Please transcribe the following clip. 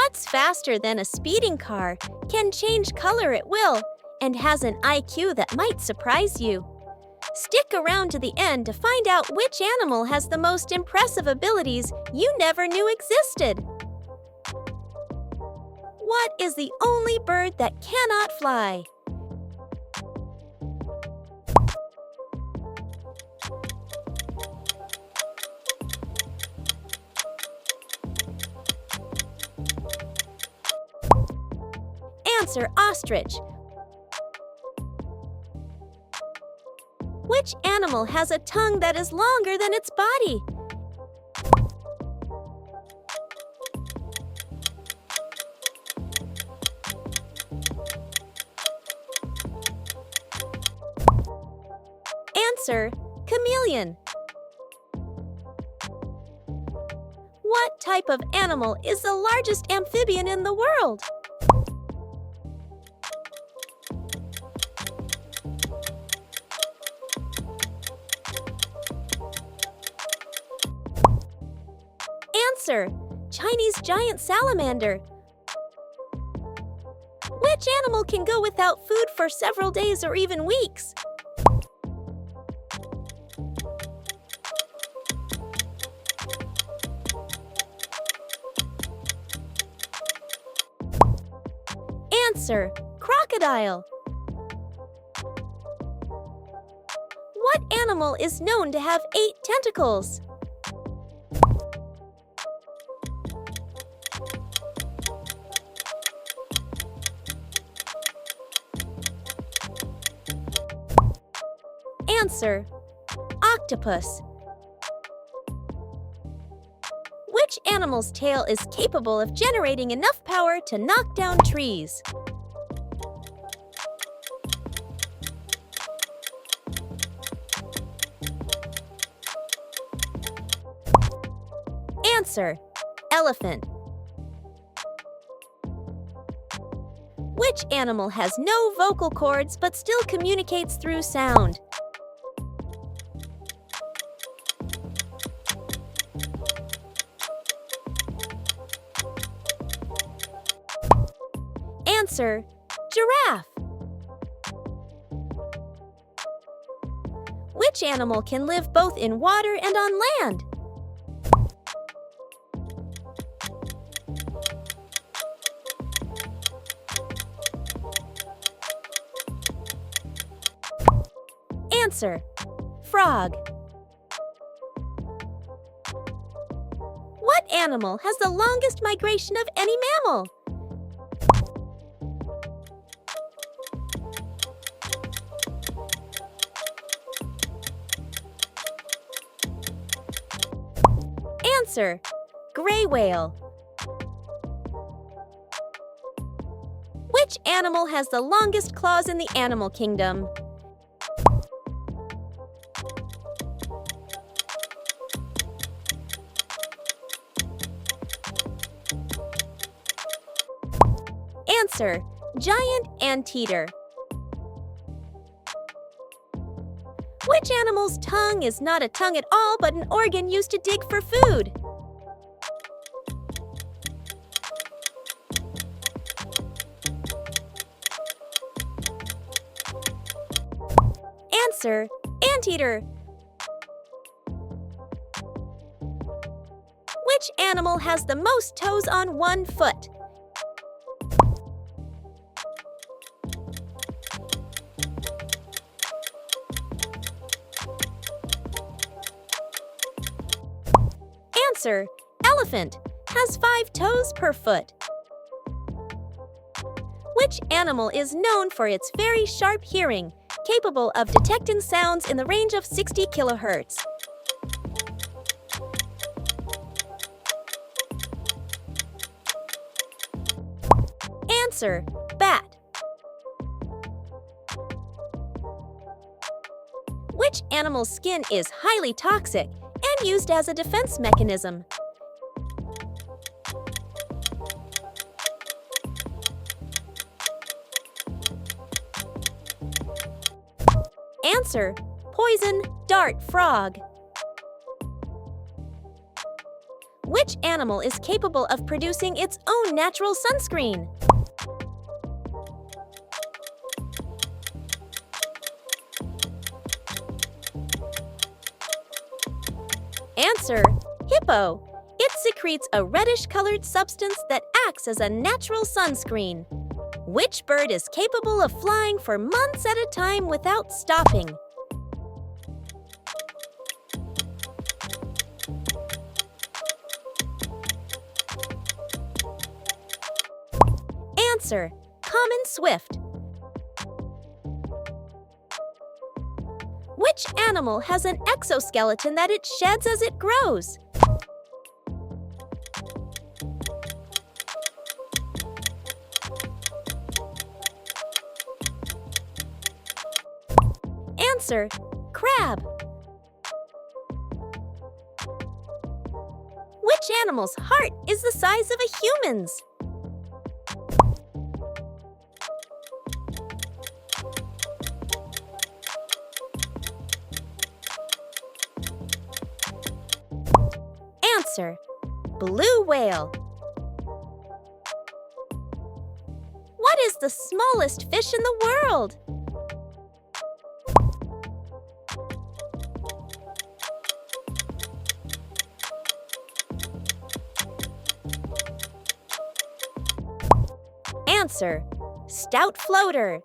What's faster than a speeding car, can change color at will, and has an IQ that might surprise you? Stick around to the end to find out which animal has the most impressive abilities you never knew existed. What is the only bird that cannot fly? Answer: ostrich. Which animal has a tongue that is longer than its body? Answer: chameleon. What type of animal is the largest amphibian in the world? Answer: Chinese giant salamander. Which animal can go without food for several days or even weeks? Answer: crocodile. What animal is known to have 8 tentacles? Answer: octopus. Which animal's tail is capable of generating enough power to knock down trees? Answer: elephant. Which animal has no vocal cords but still communicates through sound? Answer: giraffe. Which animal can live both in water and on land? Answer: frog. What animal has the longest migration of any mammal? Answer: gray whale. Which animal has the longest claws in the animal kingdom? Answer: giant anteater. Which animal's tongue is not a tongue at all but an organ used to dig for food? Answer: anteater. Which animal has the most toes on one foot? Answer: elephant, has 5 toes per foot. Which animal is known for its very sharp hearing, capable of detecting sounds in the range of 60 kilohertz? Answer: bat. Which animal's skin is highly toxic and used as a defense mechanism? Answer: poison dart frog. Which Which animal is capable of producing its own natural sunscreen? Answer: hippo. It secretes a reddish-colored substance that acts as a natural sunscreen. Which bird is capable of flying for months at a time without stopping? Answer: common swift. Which animal has an exoskeleton that it sheds as it grows? Answer: crab. Which animal's heart is the size of a human's? Answer: blue whale. What is the smallest fish in the world? Answer: stout floater.